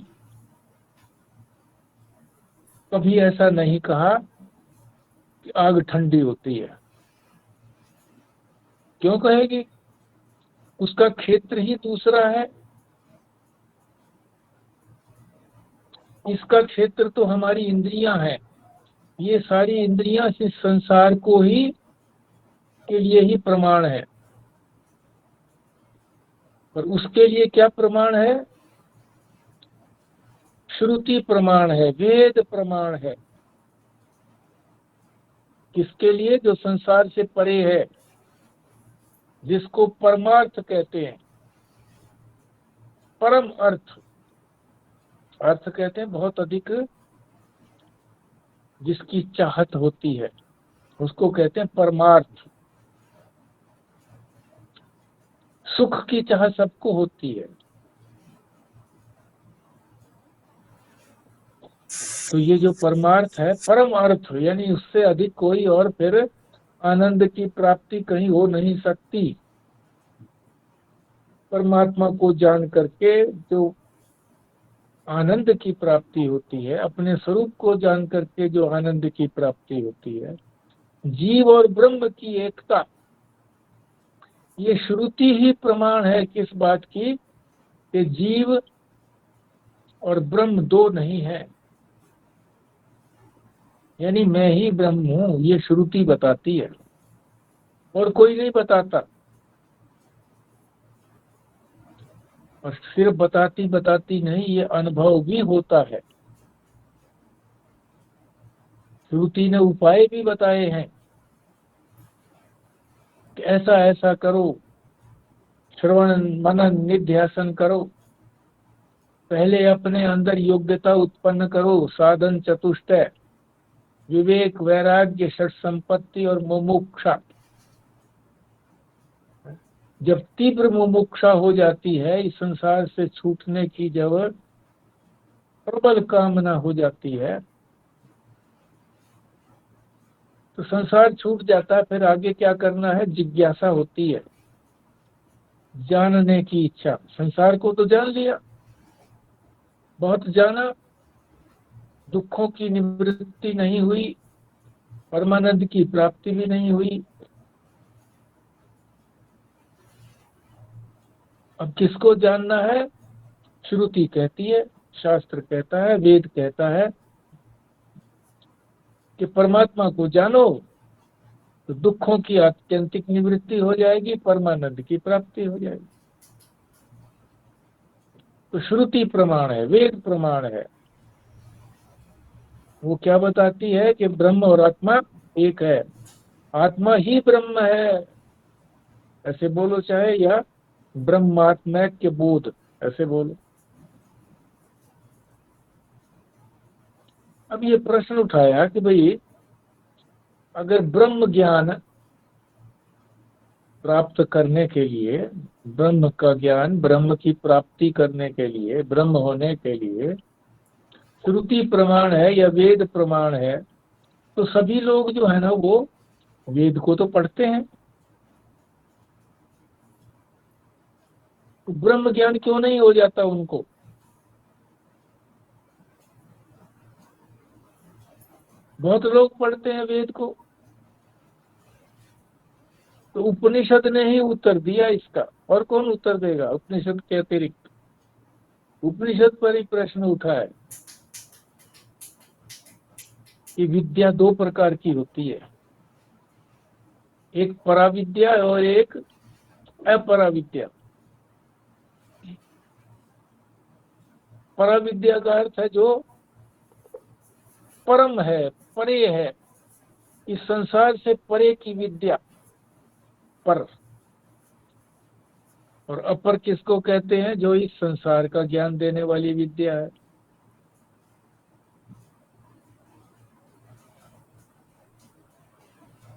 Speaker 2: कभी ऐसा नहीं कहा कि आग ठंडी होती है। क्यों कहेगी? उसका क्षेत्र ही दूसरा है। इसका क्षेत्र तो हमारी इंद्रियां हैं। ये सारी इंद्रियां इस संसार को ही के लिए ही प्रमाण है। और उसके लिए क्या प्रमाण है? श्रुति प्रमाण है, वेद प्रमाण है। किसके लिए? जो संसार से परे है, जिसको परमार्थ कहते हैं। परम अर्थ, अर्थ कहते हैं बहुत अधिक जिसकी चाहत होती है, उसको कहते हैं परमार्थ। सुख की चाह सबको होती है। तो ये जो परमार्थ है, परम अर्थ, यानी उससे अधिक कोई और फिर आनंद की प्राप्ति कहीं हो नहीं सकती। परमात्मा को जान करके जो आनंद की प्राप्ति होती है, अपने स्वरूप को जान करके जो आनंद की प्राप्ति होती है, जीव और ब्रह्म की एकता, ये श्रुति ही प्रमाण है किस बात की? कि जीव और ब्रह्म दो नहीं है। यानी मैं ही ब्रह्म हूं, ये श्रुति बताती है और कोई नहीं बताता। और सिर्फ बताती बताती नहीं, ये अनुभव भी होता है। श्रुति ने उपाय भी बताए हैं कि ऐसा ऐसा करो, श्रवण मनन निध्यासन करो, पहले अपने अंदर योग्यता उत्पन्न करो, साधन चतुष्टय, विवेक, वैराग्य, षट संपत्ति और मुमुक्षा। जब तीव्र मुमुक्षा हो जाती है, इस संसार से छूटने की जब प्रबल कामना हो जाती है, तो संसार छूट जाता है। फिर आगे क्या करना है? जिज्ञासा होती है, जानने की इच्छा। संसार को तो जान लिया, बहुत जाना, दुखों की निवृत्ति नहीं हुई, परमानंद की प्राप्ति भी नहीं हुई। अब किसको जानना है? श्रुति कहती है, शास्त्र कहता है, वेद कहता है कि परमात्मा को जानो तो दुखों की आत्यंतिक निवृत्ति हो जाएगी, परमानंद की प्राप्ति हो जाएगी। तो श्रुति प्रमाण है, वेद प्रमाण है। वो क्या बताती है? कि ब्रह्म और आत्मा एक है, आत्मा ही ब्रह्म है, ऐसे बोलो, चाहे, या ब्रह्मात्मैक्य बोध, ऐसे बोलो। अब ये प्रश्न उठाया कि भाई अगर ब्रह्म ज्ञान प्राप्त करने के लिए, ब्रह्म का ज्ञान, ब्रह्म की प्राप्ति करने के लिए, ब्रह्म होने के लिए श्रुति प्रमाण है या वेद प्रमाण है, तो सभी लोग जो है ना वो वेद को तो पढ़ते हैं। तो ब्रह्म ज्ञान क्यों नहीं हो जाता उनको? बहुत लोग पढ़ते हैं वेद को। तो उपनिषद ने ही उत्तर दिया इसका, और कौन उत्तर देगा उपनिषद के अतिरिक्त? उपनिषद पर ही प्रश्न उठा है कि विद्या दो प्रकार की होती है, एक पराविद्या और एक अपराविद्या। पराविद्या का अर्थ है जो परम है, परे है, इस संसार से परे की विद्या, पर। और अपर किसको कहते हैं? जो इस संसार का ज्ञान देने वाली विद्या है।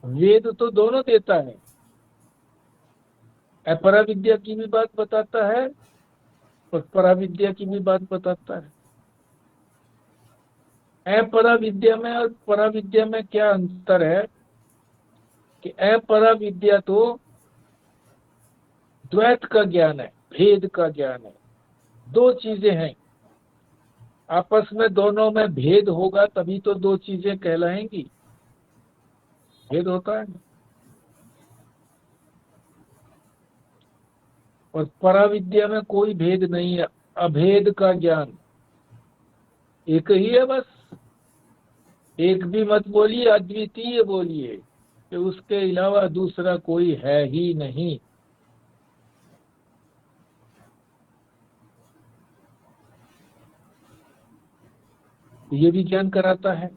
Speaker 2: वेद तो दोनों देता है, अपरा विद्या की भी बात बताता है और पराविद्या की भी बात बताता है। अपराविद्या में और पराविद्या में क्या अंतर है कि अपराविद्या तो द्वैत का ज्ञान है, भेद का ज्ञान है। दो चीजें हैं, आपस में दोनों में भेद होगा तभी तो दो चीजें कहलाएंगी। भेद होता है ना। और पराविद्या में कोई भेद नहीं है, अभेद का ज्ञान एक ही है बस। एक भी मत बोलिए, अद्वितीय बोलिए कि उसके अलावा दूसरा कोई है ही नहीं। ये भी ज्ञान कराता है,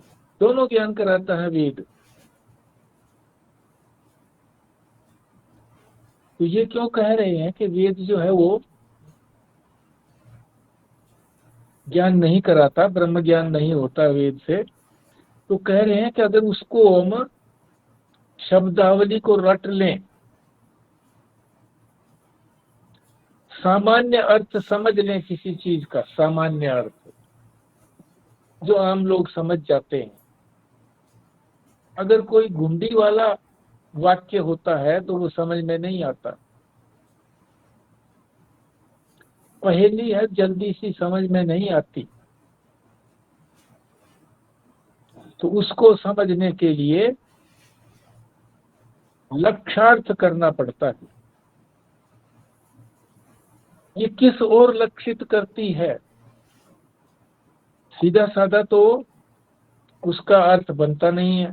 Speaker 2: दोनों ज्ञान कराता है वेद। तो ये क्यों कह रहे हैं कि वेद जो है वो ज्ञान नहीं कराता, ब्रह्म ज्ञान नहीं होता वेद से? तो कह रहे हैं कि अगर उसको हम शब्दावली को रट लें, सामान्य अर्थ समझ लें किसी चीज का, सामान्य अर्थ जो आम लोग समझ जाते हैं। अगर कोई घुंडी वाला वाक्य होता है तो वो समझ में नहीं आता। पहेली है, जल्दी सी समझ में नहीं आती, तो उसको समझने के लिए लक्षार्थ करना पड़ता है। ये किस ओर लक्षित करती है? सीधा साधा तो उसका अर्थ बनता नहीं है।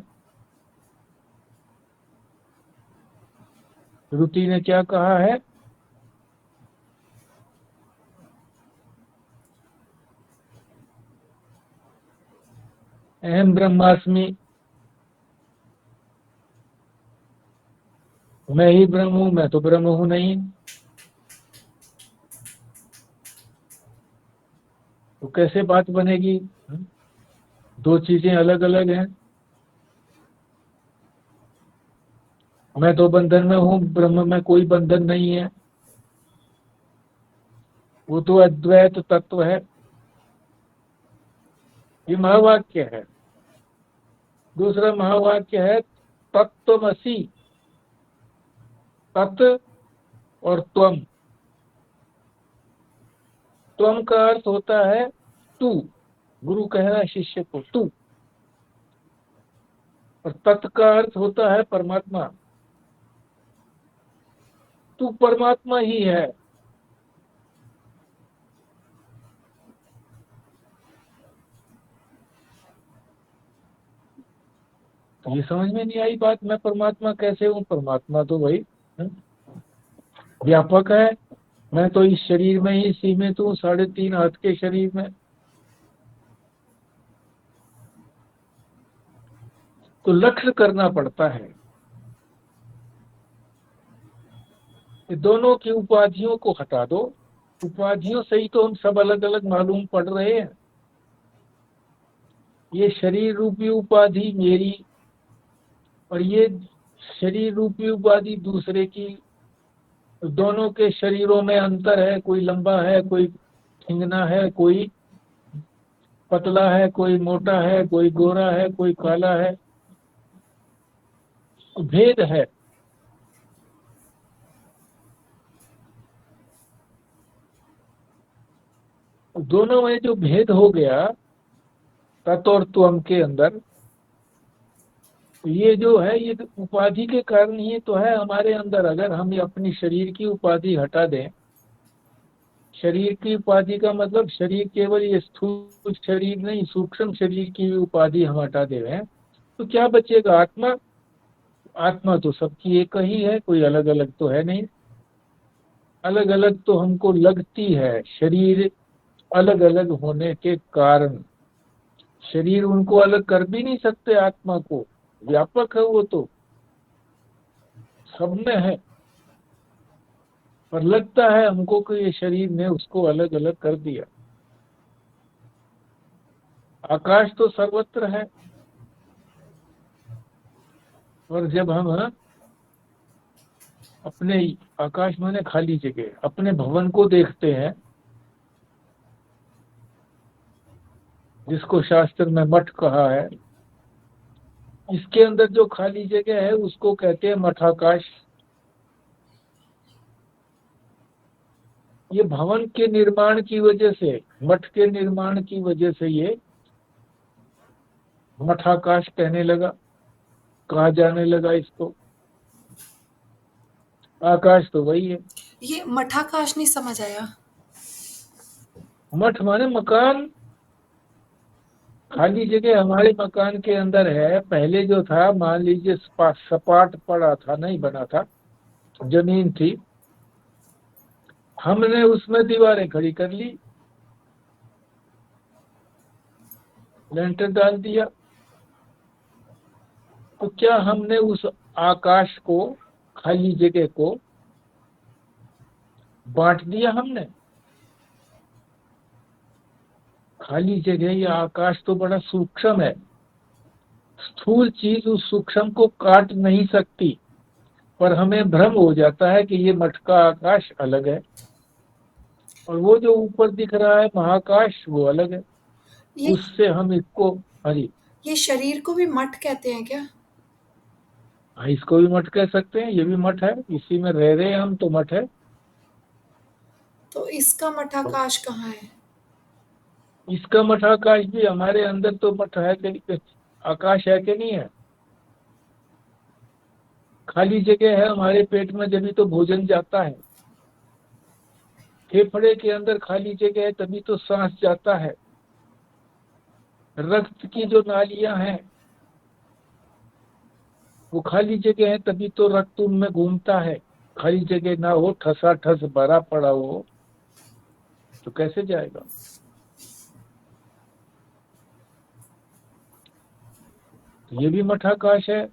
Speaker 2: श्रुति ने क्या कहा है? अहम ब्रह्मास्मि, मैं ही ब्रह्म हूं, मैं तो ब्रह्म हूं नहीं। तो कैसे बात बनेगी? दो चीजें अलग अलग हैं। मैं तो बंधन में हूं, ब्रह्म में कोई बंधन नहीं है, वो तो अद्वैत तत्व है। ये महावाक्य है। दूसरा महावाक्य है तत्त्वमसि, तत् और त्वम। त्वम का अर्थ होता है तू, गुरु कह रहा है शिष्य को तू, और तत् का अर्थ होता है परमात्मा। तू परमात्मा ही है। तो ये समझ में नहीं आई बात, मैं परमात्मा कैसे हूँ? परमात्मा तो भाई व्यापक है। मैं तो इस शरीर में ही सीमित हूँ, 3.5 हाथ के शरीर में। तो लक्ष्य करना पड़ता है। ये दोनों की उपाधियों को हटा दो। उपाधियों से ही तो हम सब अलग अलग मालूम पड़ रहे हैं। ये शरीर रूपी उपाधि मेरी, और ये शरीर रूपी उपाधि दूसरे की। दोनों के शरीरों में अंतर है, कोई लंबा है, कोई ठिंगना है, कोई पतला है, कोई मोटा है, कोई गोरा है, कोई काला है। भेद है। दोनों में जो भेद हो गया तत् और त्वम के अंदर, ये जो है ये उपाधि के कारण ही तो है हमारे अंदर। अगर हम अपनी शरीर की उपाधि हटा दें, शरीर की उपाधि का मतलब शरीर केवल ये स्थूल शरीर नहीं, सूक्ष्म शरीर की उपाधि हम हटा दे रहे हैं, तो क्या बचेगा? आत्मा। आत्मा तो सबकी एक ही है, कोई अलग अलग तो है नहीं। अलग अलग तो हमको लगती है शरीर अलग अलग होने के कारण। शरीर उनको अलग कर भी नहीं सकते आत्मा को, व्यापक है वो तो, सब में है। पर लगता है हमको कि ये शरीर ने उसको अलग अलग कर दिया। आकाश तो सर्वत्र है, और जब हम अपने आकाश माने खाली जगह, अपने भवन को देखते हैं जिसको शास्त्र में मठ कहा है, इसके अंदर जो खाली जगह है उसको कहते हैं मठाकाश। ये भवन के निर्माण की वजह से, मठ के निर्माण की वजह से ये मठाकाश कहने लगा, कहा जाने लगा इसको। आकाश तो वही है।
Speaker 8: ये मठाकाश नहीं समझ आया।
Speaker 2: मठ माने मकान, खाली जगह हमारे मकान के अंदर है। पहले जो था, मान लीजिए सपाट पड़ा था, नहीं बना था, जमीन थी, हमने उसमें दीवारें खड़ी कर ली, लेंटर डाल दिया, तो क्या हमने उस आकाश को, खाली जगह को बांट दिया? हमने खाली जगह या आकाश तो बड़ा सूक्ष्म है। स्थूल चीज उस सूक्ष्म को काट नहीं सकती, पर हमें भ्रम हो जाता है कि ये मठ का आकाश अलग है और वो जो ऊपर दिख रहा है महाकाश वो अलग है।
Speaker 8: ये
Speaker 2: उससे हम इसको, हाँ जी,
Speaker 8: ये शरीर को भी मठ कहते हैं क्या?
Speaker 2: हाँ, इसको भी मठ कह सकते हैं। ये भी मठ है, इसी में रह रहे हैं हम, तो मठ है।
Speaker 8: तो इसका मठाकाश कहाँ है?
Speaker 2: इसका मठाकाश भी हमारे अंदर तो मठ है कि आकाश है कि नहीं है? खाली जगह है हमारे पेट में, जब तो भोजन जाता है। फेफड़े के अंदर खाली जगह है, तभी तो सांस जाता है। रक्त की जो नालियां हैं वो खाली जगह है, तभी तो रक्त उनमें घूमता है। खाली जगह ना हो, ठसा ठस भरा पड़ा हो, तो कैसे जाएगा? ये भी मठाकाश है।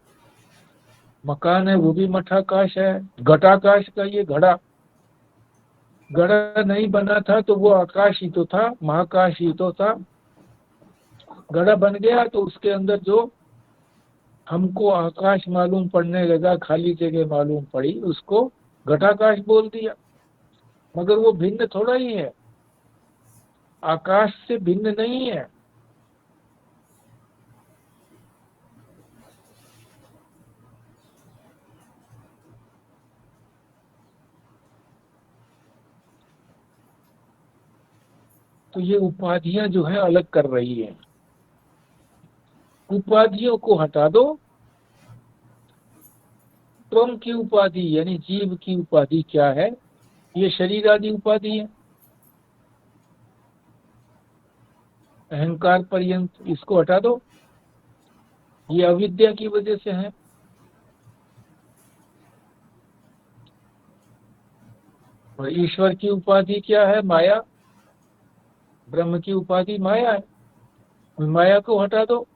Speaker 2: मकान है वो भी मठाकाश है। घटाकाश का ये घड़ा, घड़ा नहीं बना था तो वो आकाश ही तो था, महाकाश ही तो था। घड़ा बन गया तो उसके अंदर जो हमको आकाश मालूम पड़ने लगा, खाली जगह मालूम पड़ी, उसको घटाकाश बोल दिया। मगर वो भिन्न थोड़ा ही है, आकाश से भिन्न नहीं है। तो ये उपाधियां जो है अलग कर रही है। उपाधियों को हटा दो। त्वम की उपाधि यानी जीव की उपाधि क्या है? ये शरीर आदि उपाधि है, अहंकार पर्यंत, इसको हटा दो। ये अविद्या की वजह से है। और ईश्वर की उपाधि क्या है? माया। ब्रह्म की उपाधि माया है। माया को हटा दो।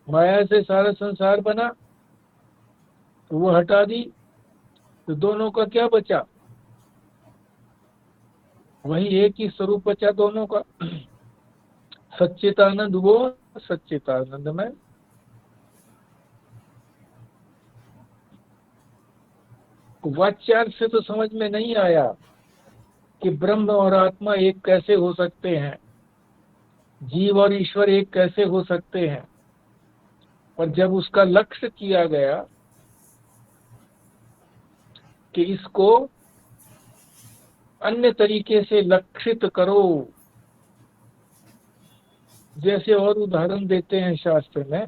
Speaker 2: माया से सारा संसार बना, तो वो हटा दी, तो दोनों का क्या बचा? वही एक ही स्वरूप बचा दोनों का। सच्चिदानंद वो, सच्चिदानंद में। वाच्यार्थ से तो समझ में नहीं आया कि ब्रह्म और आत्मा एक कैसे हो सकते हैं, जीव और ईश्वर एक कैसे हो सकते हैं। पर जब उसका लक्ष्य किया गया कि इसको अन्य तरीके से लक्षित करो, जैसे और उदाहरण देते हैं शास्त्र में,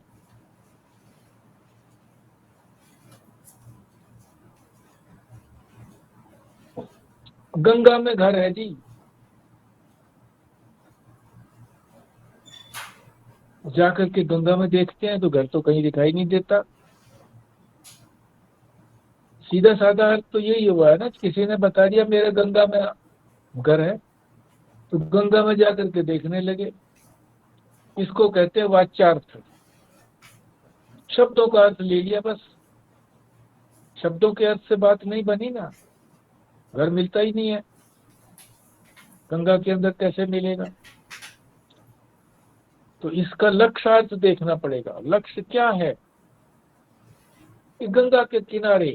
Speaker 2: गंगा में घर है जी, जाकर के गंगा में देखते हैं तो घर तो कहीं दिखाई नहीं देता। सीधा साधा अर्थ तो यही हुआ है ना, किसी ने बता दिया मेरा गंगा में घर है, तो गंगा में जाकर के देखने लगे। इसको कहते हैं वाच्यार्थ। शब्दों का अर्थ ले लिया बस, शब्दों के अर्थ से बात नहीं बनी ना। घर मिलता ही नहीं है, गंगा के अंदर कैसे मिलेगा? तो इसका लक्ष्यार्थ देखना पड़ेगा। लक्ष्य क्या है? कि गंगा के किनारे,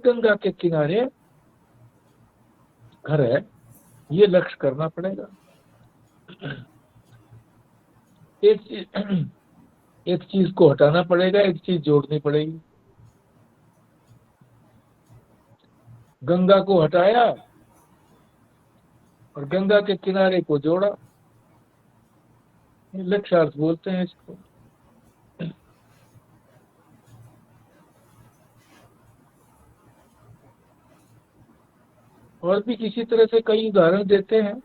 Speaker 2: गंगा के किनारे घर है, ये लक्ष्य करना पड़ेगा। एक चीज को हटाना पड़ेगा, एक चीज जोड़नी पड़ेगी। गंगा को हटाया और गंगा के किनारे को जोड़ा, ये लक्ष्यार्थ बोलते हैं इसको। और भी किसी तरह से कई उदाहरण देते हैं,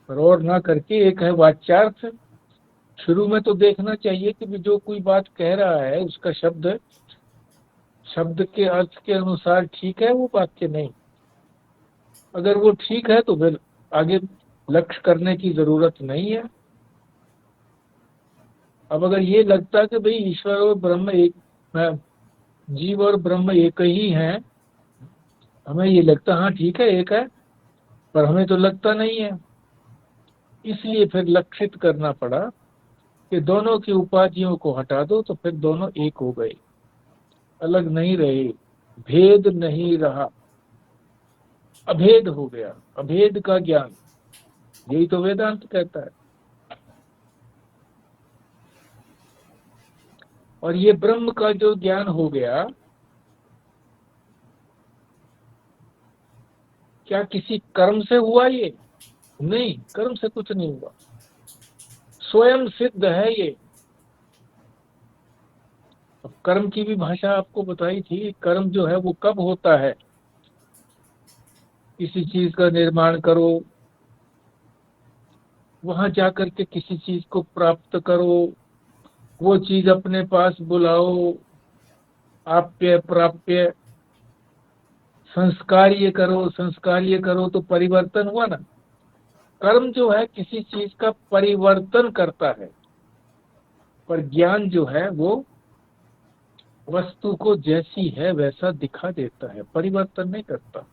Speaker 2: पर और ना करके एक है वाच्यार्थ। शुरू में तो देखना चाहिए कि जो कोई बात कह रहा है उसका शब्द के अर्थ के अनुसार ठीक है वो वाक्य, नहीं। अगर वो ठीक है तो फिर आगे लक्ष्य करने की जरूरत नहीं है। अब अगर ये लगता है कि भाई ईश्वर और ब्रह्म एक, जीव और ब्रह्म एक ही हैं, हमें ये लगता हाँ ठीक है एक है, पर हमें तो लगता नहीं है, इसलिए फिर लक्षित करना पड़ा कि दोनों की उपाधियों को हटा दो तो फिर दोनों एक हो गए, अलग नहीं रहे, भेद नहीं रहा, अभेद हो गया, अभेद का ज्ञान, यही तो वेदांत कहता है। और ये ब्रह्म का जो ज्ञान हो गया, क्या किसी कर्म से हुआ? ये नहीं, कर्म से कुछ नहीं हुआ, स्वयं सिद्ध है ये। अब कर्म की भी भाषा आपको बताई थी। कर्म जो है वो कब होता है? किसी चीज का निर्माण करो, वहां जाकर के किसी चीज को प्राप्त करो, वो चीज अपने पास बुलाओ, आप्य प्राप्य, संस्कार्य करो तो परिवर्तन हुआ ना। कर्म जो है किसी चीज का परिवर्तन करता है, पर ज्ञान जो है वो वस्तु को जैसी है वैसा दिखा देता है, परिवर्तन नहीं करता।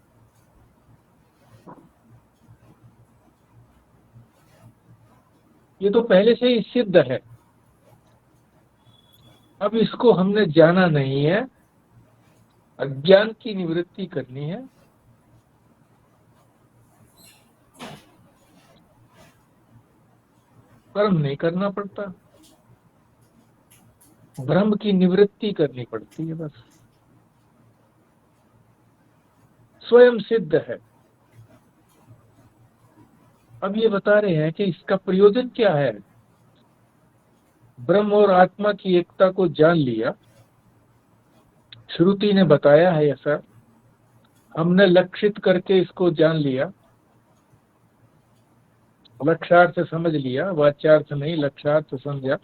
Speaker 2: ये तो पहले से ही सिद्ध है, अब इसको हमने जाना नहीं है, अज्ञान की निवृत्ति करनी है। कर्म नहीं करना पड़ता, भ्रम की निवृत्ति करनी पड़ती है, बस। स्वयं सिद्ध है। अब ये बता रहे हैं कि इसका प्रयोजन क्या है। ब्रह्म और आत्मा की एकता को जान लिया, श्रुति ने बताया है ऐसा, हमने लक्षित करके इसको जान लिया, लक्ष्यार्थ समझ लिया, वाच्यार्थ नहीं लक्ष्यार्थ समझा।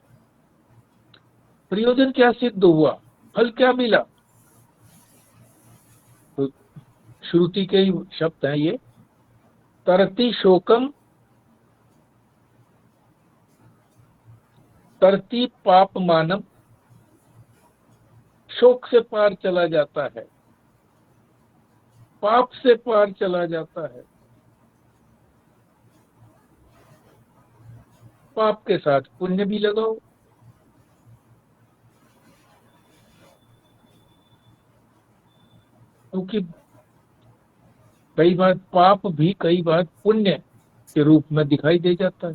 Speaker 2: प्रयोजन क्या सिद्ध हुआ, फल क्या मिला? तो श्रुति के ही शब्द हैं ये, तरति शोकम तरति पाप मानम, शोक से पार चला जाता है, पाप से पार चला जाता है। पाप के साथ पुण्य भी लगाओ, क्योंकि कई बार पाप भी कई बार पुण्य के रूप में दिखाई दे जाता है,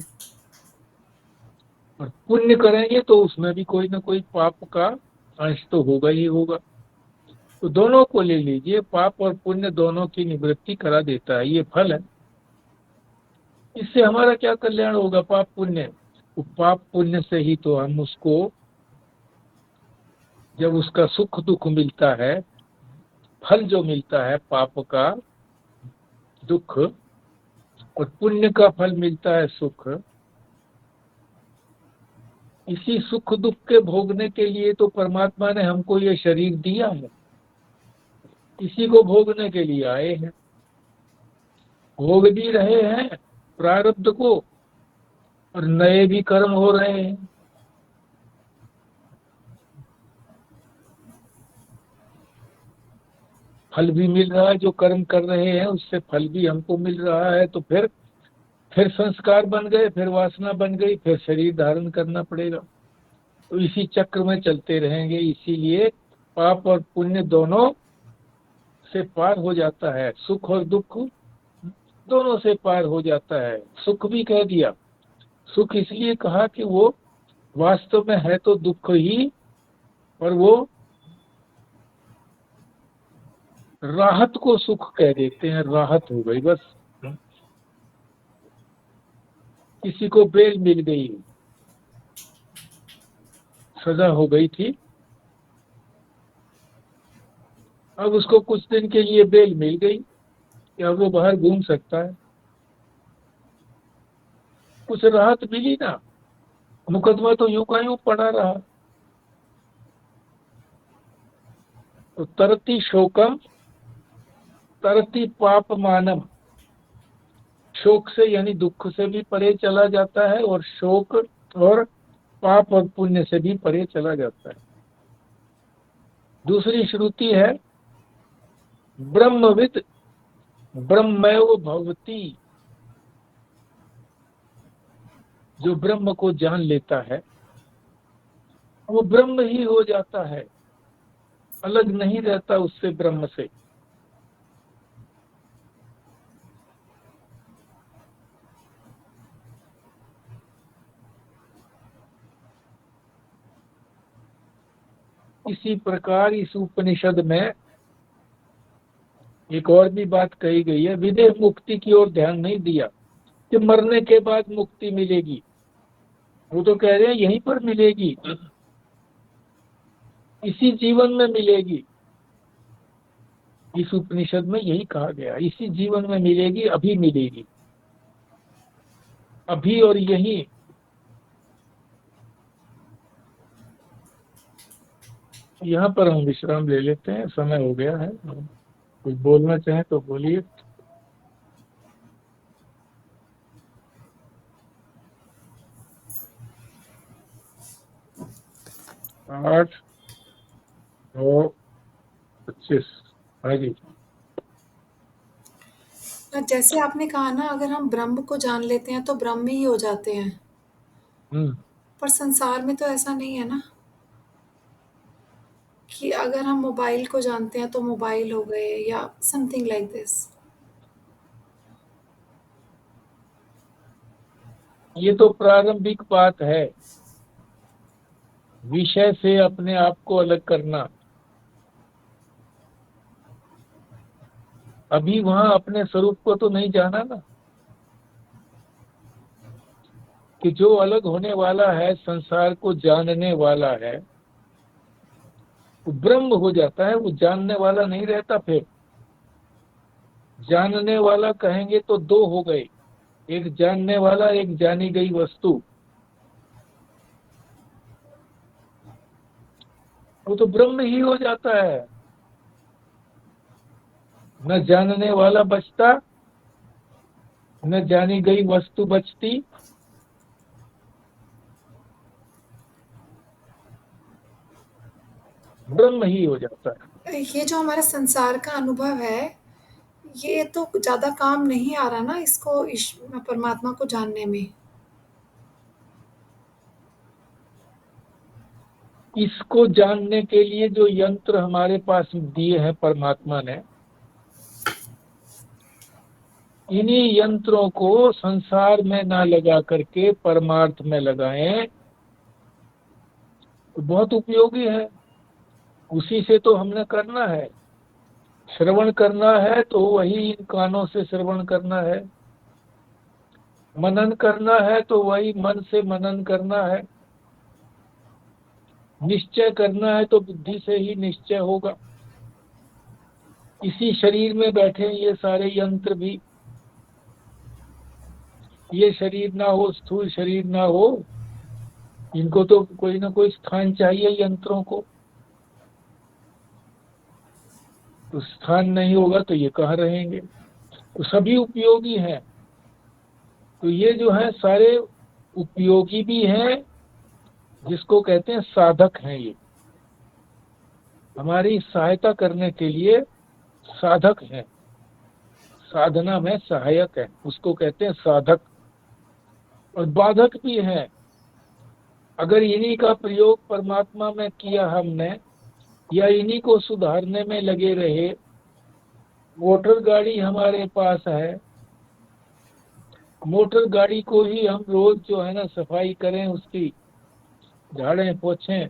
Speaker 2: और पुण्य करेंगे तो उसमें भी कोई ना कोई पाप का अंश तो होगा ही होगा। तो दोनों को ले लीजिए, पाप और पुण्य दोनों की निवृत्ति करा देता है, ये फल है। इससे हमारा क्या कल्याण होगा? पाप पुण्य, तो पाप पुण्य से ही तो हम उसको, जब उसका सुख दुख मिलता है, फल जो मिलता है पाप का दुख, और पुण्य का फल मिलता है सुख, इसी सुख दुख के भोगने के लिए तो परमात्मा ने हमको ये शरीर दिया है, इसी को भोगने के लिए आए हैं। भोग भी रहे हैं प्रारब्ध को, और नए भी कर्म हो रहे हैं। फल भी मिल रहा है, जो कर्म कर रहे हैं उससे फल भी हमको मिल रहा है। तो फिर संस्कार बन गए, फिर वासना बन गई, फिर शरीर धारण करना पड़ेगा। तो इसी चक्र में चलते रहेंगे। इसीलिए पाप और पुण्य दोनों से पार हो जाता है, सुख और दुख दोनों से पार हो जाता है। सुख भी कह दिया, सुख इसलिए कहा कि वो वास्तव में है तो दुख ही, और वो राहत को सुख कह देते हैं, राहत हो गई बस। किसी को बेल मिल गई, सजा हो गई थी, अब उसको कुछ दिन के लिए बेल मिल गई कि अब वो बाहर घूम सकता है, कुछ राहत मिली ना, मुकदमा तो यूं का यूं पड़ा रहा। तो तरती शोकम तरती पाप मानम, शोक से यानी दुख से भी परे चला जाता है, और शोक और पाप और पुण्य से भी परे चला जाता है। दूसरी श्रुति है ब्रह्मविद ब्रह्मैव भवति, जो ब्रह्म को जान लेता है वो ब्रह्म ही हो जाता है, अलग नहीं रहता उससे, ब्रह्म से। इसी प्रकार इस उपनिषद में एक और भी बात कही गई है, विदेह मुक्ति की ओर ध्यान नहीं दिया कि मरने के बाद मुक्ति मिलेगी, वो तो कह रहे हैं यहीं पर मिलेगी, इसी जीवन में मिलेगी। इस उपनिषद में यही कहा गया, इसी जीवन में मिलेगी, अभी मिलेगी, अभी और यहीं। यहाँ पर हम विश्राम ले लेते हैं, समय हो गया है। कुछ बोलना चाहें तो बोलिए। आठ 9 25 हाँ जी।
Speaker 8: जैसे आपने कहा ना, अगर हम ब्रह्म को जान लेते हैं तो ब्रह्म ही हो जाते हैं, पर संसार में तो ऐसा नहीं है ना, कि अगर हम मोबाइल को जानते हैं तो मोबाइल हो गए या समथिंग लाइक दिस।
Speaker 2: ये तो प्रारंभिक बात है, विषय से अपने आप को अलग करना। अभी वहां अपने स्वरूप को तो नहीं जाना ना, कि जो अलग होने वाला है, संसार को जानने वाला है, वो ब्रह्म हो जाता है, वो जानने वाला नहीं रहता। फिर जानने वाला कहेंगे तो दो हो गए, एक जानने वाला, एक जानी गई वस्तु। वो तो ब्रह्म ही हो जाता है, न जानने वाला बचता, न जानी गई वस्तु बचती। ब्रह्म ही हो जाता है।
Speaker 8: ये जो हमारा संसार का अनुभव है, ये तो ज्यादा काम नहीं आ रहा ना इसको परमात्मा को जानने में।
Speaker 2: इसको जानने के लिए जो यंत्र हमारे पास दिए हैं परमात्मा ने, इन्हीं यंत्रों को संसार में ना लगा करके परमार्थ में लगाएं तो बहुत उपयोगी है। उसी से तो हमने करना है, श्रवण करना है तो वही इन कानों से श्रवण करना है, मनन करना है तो वही मन से मनन करना है, निश्चय करना है तो बुद्धि से ही निश्चय होगा। इसी शरीर में बैठे ये सारे यंत्र भी, ये शरीर ना हो, स्थूल शरीर ना हो, इनको तो कोई ना कोई स्थान चाहिए यंत्रों को। तो स्थान नहीं होगा तो ये कहाँ रहेंगे। तो सभी उपयोगी हैं। तो ये जो है सारे उपयोगी भी हैं, जिसको कहते हैं साधक हैं। ये हमारी सहायता करने के लिए साधक हैं, साधना में सहायक है, उसको कहते हैं साधक। और बाधक भी हैं। अगर इन्हीं का प्रयोग परमात्मा में किया हमने, या इन्हीं को सुधारने में लगे रहे, मोटर गाड़ी हमारे पास है, मोटर गाड़ी को ही हम रोज जो है ना सफाई करें, उसकी झाड़ें पोछें,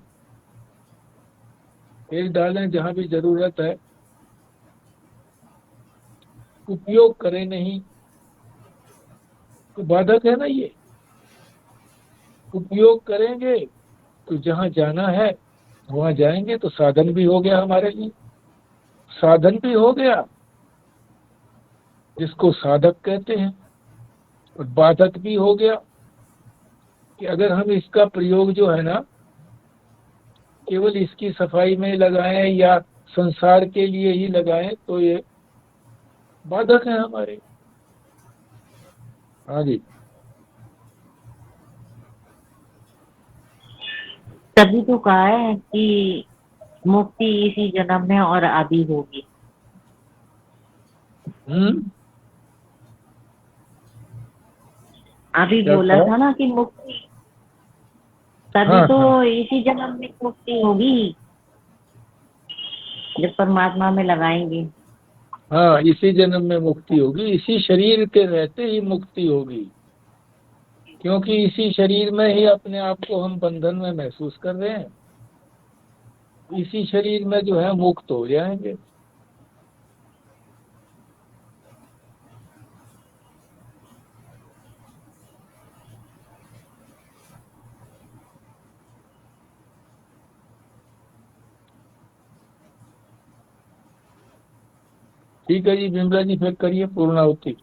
Speaker 2: तेल डालें जहाँ भी जरूरत है, उपयोग करें नहीं, तो बाधक है ना ये। उपयोग करेंगे तो जहाँ जाना है वहाँ जाएंगे, तो साधन भी हो गया हमारे लिए, साधन भी हो गया जिसको साधक कहते हैं, और बाधक भी हो गया कि अगर हम इसका प्रयोग जो है ना केवल इसकी सफाई में लगाएं या संसार के लिए ही लगाएं तो ये बाधक है हमारे। हाँ जी।
Speaker 6: तभी तो कहा है कि मुक्ति इसी जन्म में और अभी होगी। अभी
Speaker 2: क्या
Speaker 6: बोला
Speaker 2: कहा?
Speaker 6: था ना कि मुक्ति तभी
Speaker 2: हाँ,
Speaker 6: तो
Speaker 2: हाँ।
Speaker 6: इसी जन्म में मुक्ति होगी जब परमात्मा में लगाएंगे।
Speaker 2: हाँ, इसी जन्म में मुक्ति होगी, इसी शरीर के रहते ही मुक्ति होगी, क्योंकि इसी शरीर में ही अपने आप को हम बंधन में महसूस कर रहे हैं, इसी शरीर में जो है मुक्त हो जाएंगे। ठीक है जी बिमला जी, फिर करिए पूर्णाहुति।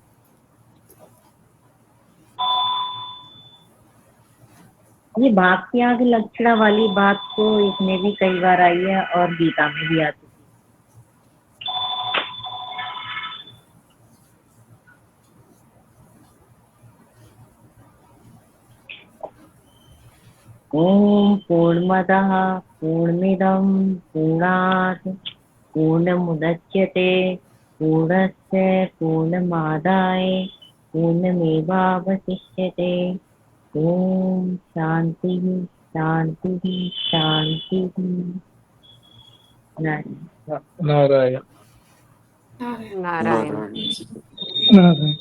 Speaker 6: ये भाग्याग लक्षणा वाली बात तो इसमें भी कई बार आई है और गीता में भी आती है। ओम पूर्णमदः पूर्णमिदं पूर्णात् पूर्णमुदच्यते पूर्णस्य पूर्णमादाय पूर्णमेवावशिष्यते। ओम शांति शांति शांति। नारायण।
Speaker 2: नारायण।
Speaker 8: नारायण।
Speaker 1: नारायण।
Speaker 4: नारायण।
Speaker 2: नारायण।